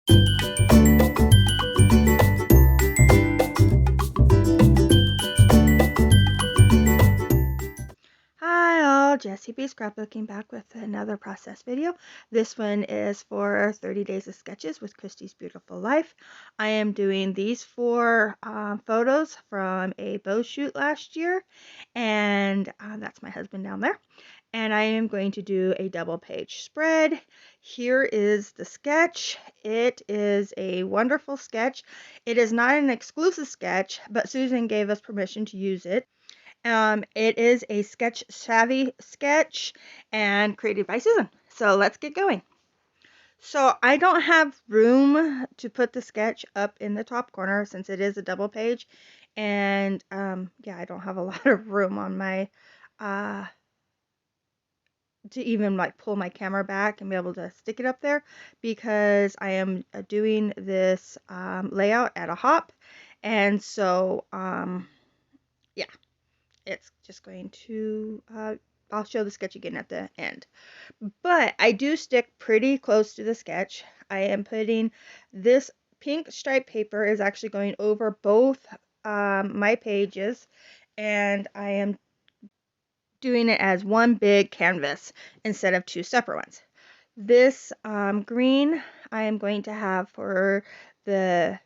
Hi all, Jessie B Scrapbooking back with another process video. This one is for 30 Days of Sketches with Christy's Beautiful Life. I am doing these four photos from a bow shoot last year, and that's my husband down there. And I am going to do a double page spread. Here is the sketch. It is a wonderful sketch. It is not an exclusive sketch, but Susan gave us permission to use it. It is a Sketch Savvy sketch and created by Susan. So let's get going. So I don't have room to put the sketch up in the top corner since it is a double page. And yeah, I don't have a lot of room on my, to even like pull my camera back and be able to stick it up there because I am doing this layout at a hop. And so, yeah. It's just going to, I'll show the sketch again at the end. But I do stick pretty close to the sketch. I am putting this pink striped paper is actually going over both my pages, and I am doing it as one big canvas instead of two separate ones. This green I am going to have for the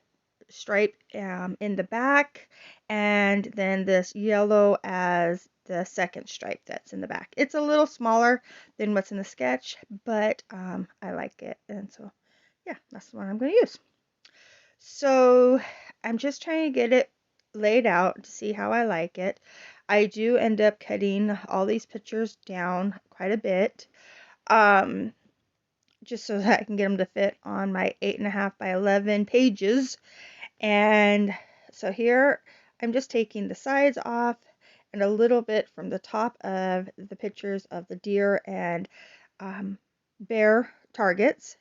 stripe in the back, and then this yellow as the second stripe that's in the back. It's a little smaller than what's in the sketch, but I like it, and so yeah, that's what I'm going to use. So I'm just trying to get it laid out to see how I like it. I do end up cutting all these pictures down quite a bit, just so that I can get them to fit on my 8.5 by 11 pages. And so here I'm just taking the sides off and a little bit from the top of the pictures of the deer and bear targets.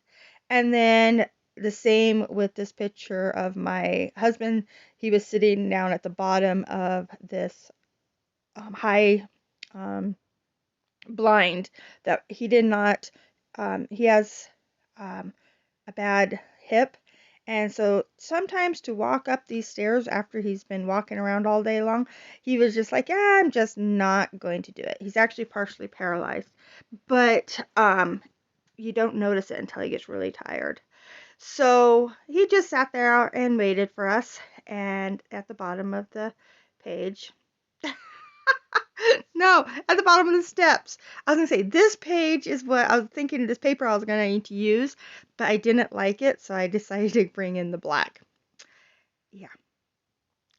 And then the same with this picture of my husband. He was sitting down at the bottom of this high blind that he did not, he has a bad hip. And so sometimes to walk up these stairs after he's been walking around all day long, he was just like, yeah, I'm just not going to do it. He's actually partially paralyzed, but you don't notice it until he gets really tired. So he just sat there and waited for us. And at the bottom of the page, no, at the bottom of the steps. I was going to say, this page is what I was thinking, this paper I was going to need to use, but I didn't like it, so I decided to bring in the black. Yeah.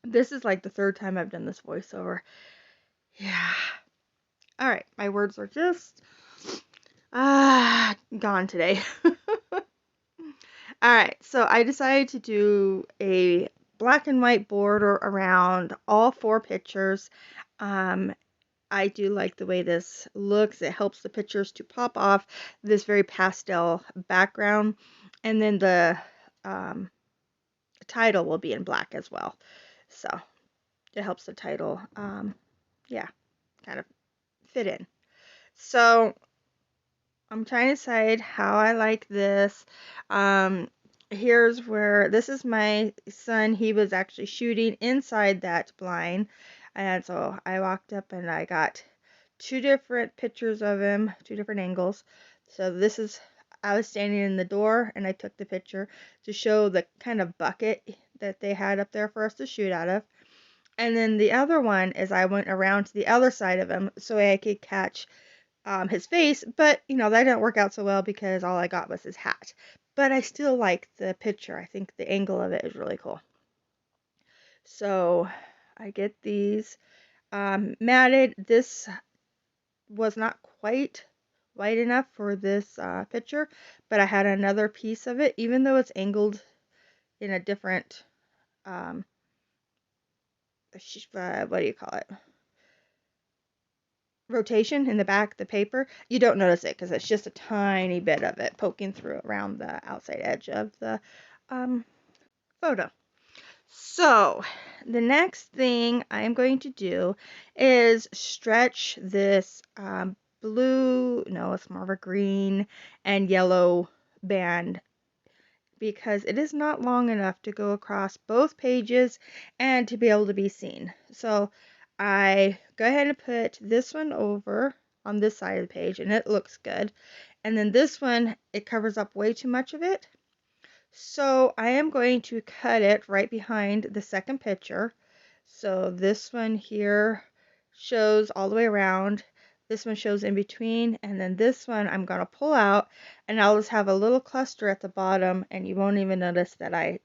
This is like the third time I've done this voiceover. Yeah. All right, my words are just gone today. All right, so I decided to do a black and white border around all four pictures. I do like the way this looks. It helps the pictures to pop off this very pastel background. And then the title will be in black as well. So it helps the title, yeah, kind of fit in. So I'm trying to decide how I like this. Here's where, this is my son. He was actually shooting inside that blind. And so I walked up and I got two different pictures of him, two different angles. So this is, I was standing in the door and I took the picture to show the kind of bucket that they had up there for us to shoot out of. And then the other one is I went around to the other side of him so I could catch his face, but you know, that didn't work out so well because all I got was his hat. But I still like the picture. I think the angle of it is really cool. So I get these matted. This was not quite white enough for this picture, but I had another piece of it, even though it's angled in a different, um, what do you call it? Rotation in the back of the paper, you don't notice it because it's just a tiny bit of it poking through around the outside edge of the photo. So the next thing I'm going to do is stretch this blue, no, it's more of a green and yellow band because it is not long enough to go across both pages and to be able to be seen. So I go ahead and put this one over on this side of the page and it looks good. And then this one, it covers up way too much of it. So I am going to cut it right behind the second picture. So this one here shows all the way around. This one shows in between, and then this one I'm going to pull out, and I'll just have a little cluster at the bottom, and you won't even notice that I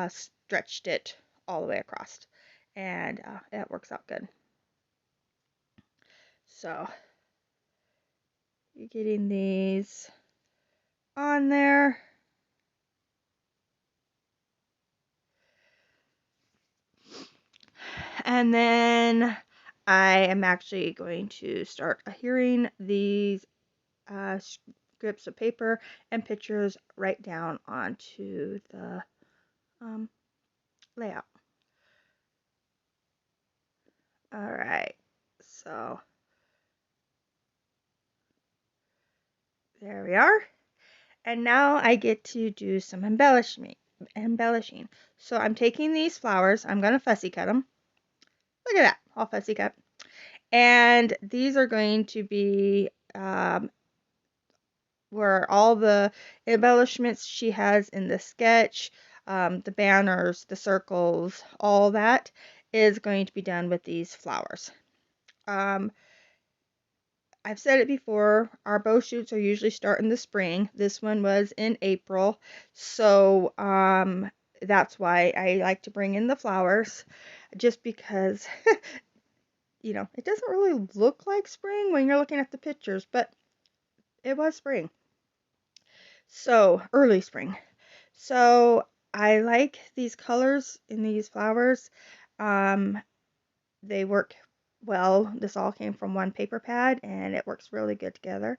stretched it all the way across. And it works out good. So you're getting these on there. And then I am actually going to start adhering these strips of paper and pictures right down onto the layout. All right, so there we are. And now I get to do some embellishing. So I'm taking these flowers, I'm going to fussy cut them. Look at that, all fussy cut. And these are going to be where all the embellishments she has in the sketch, the banners, the circles, all that is going to be done with these flowers. I've said it before, our bow shoots are usually start in the spring. This one was in April, so that's why I like to bring in the flowers, just because, it doesn't really look like spring when you're looking at the pictures, but it was spring. So, early spring. So, I like these colors in these flowers. They work well. This all came from one paper pad and it works really good together.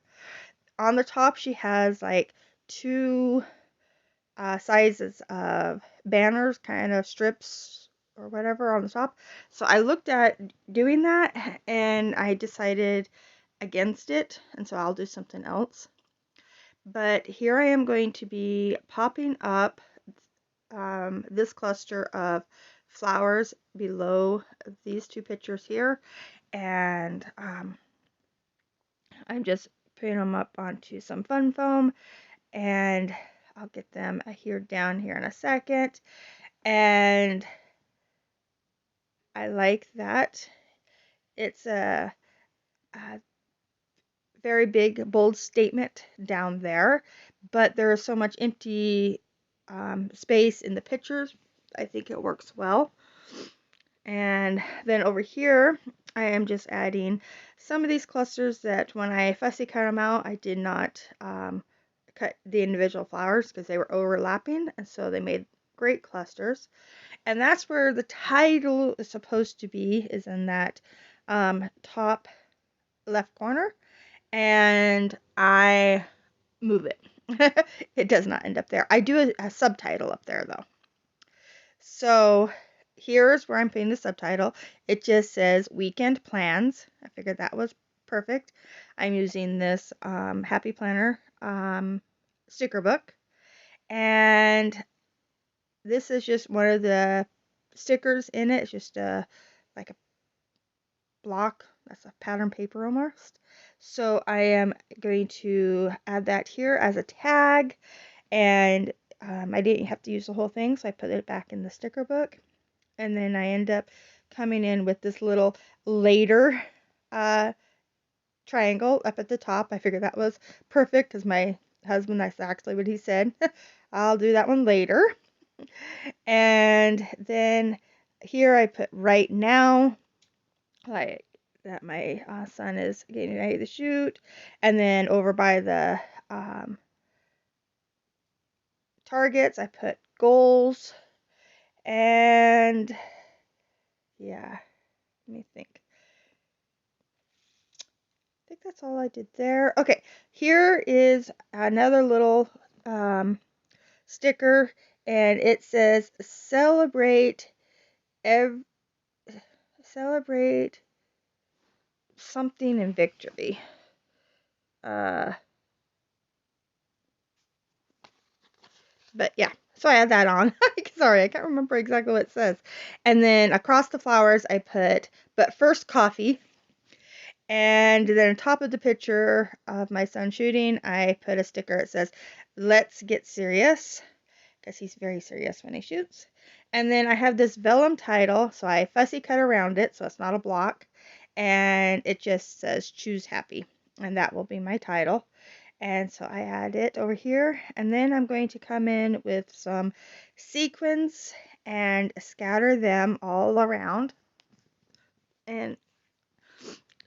On the top, she has like two sizes of banners, kind of strips or whatever on the top. So I looked at doing that and I decided against it, and so I'll do something else. But here I am going to be popping up this cluster of flowers below these two pictures here, and I'm just putting them up onto some fun foam, and I'll get them adhered down here in a second. And I like that it's a very big bold statement down there, but there is so much empty space in the pictures. I think it works well. And then over here, I am just adding some of these clusters that when I fussy cut them out, I did not cut the individual flowers because they were overlapping, and so they made great clusters. And that's where the title is supposed to be, is in that top left corner, and I move it. It does not end up there. I do a subtitle up there though. So here's where I'm putting the subtitle. It just says weekend plans. I figured that was perfect. I'm using this Happy Planner sticker book, and this is just one of the stickers in it. It's just like a block. That's a pattern paper almost. So I am going to add that here as a tag, and I didn't have to use the whole thing, so I put it back in the sticker book. And then I end up coming in with this little later triangle up at the top. I figured that was perfect because my husband, that's actually what he said. I'll do that one later. And then here I put right now, like that my son is getting ready to shoot. And then over by the targets, I put goals. And yeah, let me think. I think that's all I did there. Okay, here is another little sticker, and it says celebrate something in victory. But yeah, so I add that on. Sorry, I can't remember exactly what it says. And then across the flowers, I put, but first coffee. And then on top of the picture of my son shooting, I put a sticker. It says, "Let's get serious," because he's very serious when he shoots. And then I have this vellum title, so I fussy cut around it so it's not a block. And it just says "Choose Happy," and that will be my title. And so I add it over here, and then I'm going to come in with some sequins and scatter them all around. And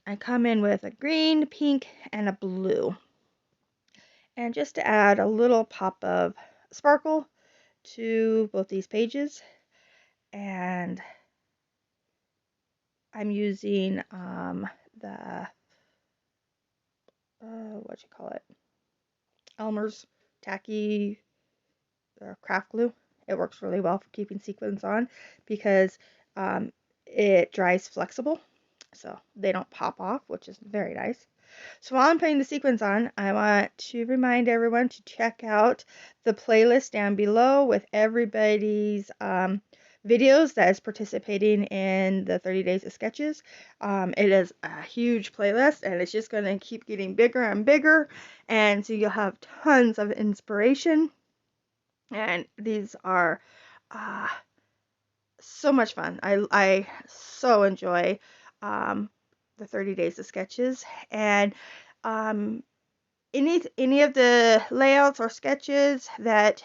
I come in with a green, pink, and a blue. And just to add a little pop of sparkle to both these pages. And I'm using the, what you call it, Elmer's tacky craft glue. It works really well for keeping sequins on because it dries flexible, so they don't pop off, which is very nice. So while I'm putting the sequins on, I want to remind everyone to check out the playlist down below with everybody's videos that is participating in the 30 Days of Sketches. It is a huge playlist, and it's just going to keep getting bigger and bigger, and so you'll have tons of inspiration. And these are uh, so much fun. I so enjoy the 30 Days of Sketches, and um, any of the layouts or sketches that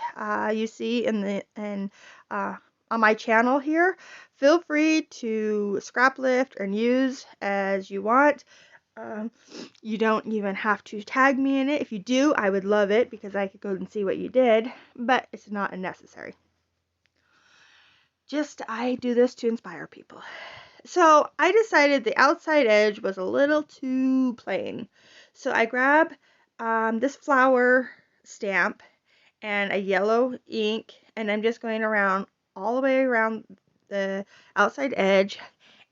you see uh, on my channel here, feel free to scrap lift and use as you want. You don't even have to tag me in it. If you do, I would love it because I could go and see what you did, but it's not necessary. Just I do this to inspire people. So I decided the outside edge was a little too plain. So I grab this flower stamp and a yellow ink, and I'm just going around all the way around the outside edge,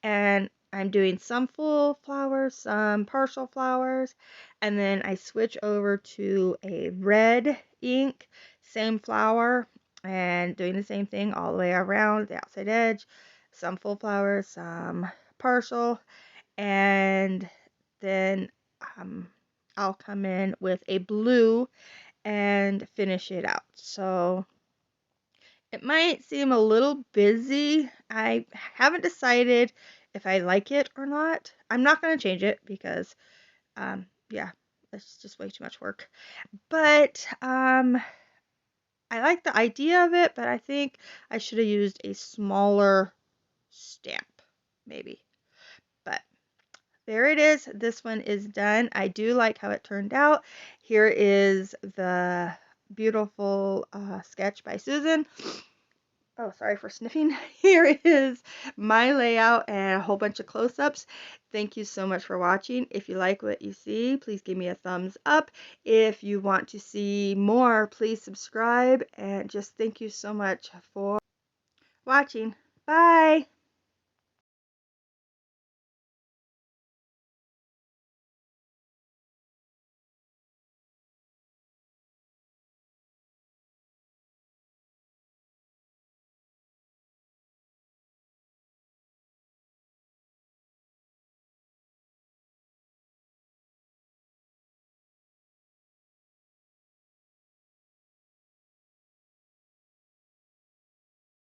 and I'm doing some full flowers, some partial flowers, and then I switch over to a red ink, same flower, and doing the same thing all the way around the outside edge, some full flowers, some partial, and then I'll come in with a blue and finish it out. So it might seem a little busy. I haven't decided if I like it or not. I'm not going to change it because, yeah, it's just way too much work. But I like the idea of it, but I think I should have used a smaller stamp, maybe. But there it is. This one is done. I do like how it turned out. Here is the beautiful sketch by Susan. Oh, sorry for sniffing. Here is my layout and a whole bunch of close-ups. Thank you so much for watching. If you like what you see, please give me a thumbs up. If you want to see more, please subscribe. And just thank you so much for watching. Bye!